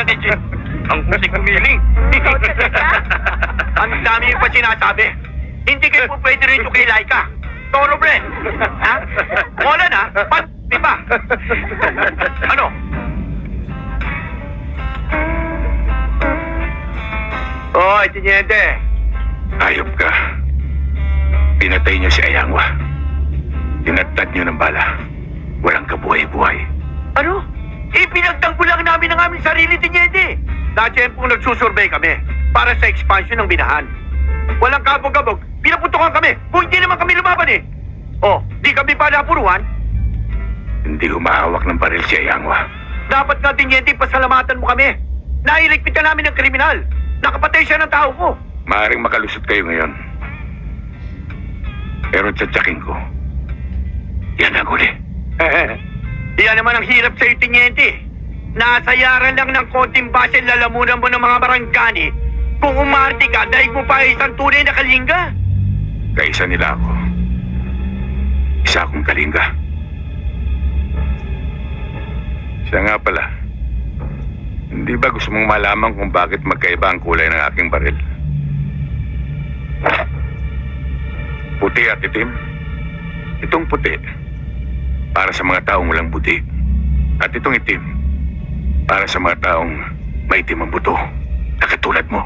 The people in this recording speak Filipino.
na ni Jim. Ang husik umiling. Ikaw talaga? Ang dami yung pa sinasabi. Hindi kayo po pwede rin kay Laika. Toro, Bren. Ha? Wala na? Di ba? Ano? Oy, Tiniente. Ayop ka. Pinatay niyo si Ayangwa. Tinatad niyo ng bala. Walang kabuhay-buhay. Ano? Pinagtanggol lang namin ang aming sarili, Tiniente. Natiyempong nagsusurvey kami para sa expansion ng binahan. Walang kabog-kabog. Pinaputukan kami. Kung hindi naman kami lumaban eh. Oh, di kami pa napuruan. Hindi humahawak ng baril si Ayangwa. Dapat nga, Tiniente, pasalamatan mo kami. Nailigpitan namin ng kriminal. Nakapatay siya ng tao ko. Maaring makalusot kayo ngayon. Pero tsatsakin ko. Yan ang huli. Yan naman ang hirap sa'yo, Tiniente. Nasayaran lang ng konting basil lalamunan mo ng mga barangani. Kung umarte ka, dahil mo pa isang tunay na kalingga. Kaisa nila ako. Isa akong kalinga. Siya nga pala. Hindi ba gusto mong malaman kung bakit magkaiba ang kulay ng aking baril? Puti at itim. Itong puti, para sa mga taong walang buti. At itong itim, para sa mga taong may itim ang buto, na katulad mo.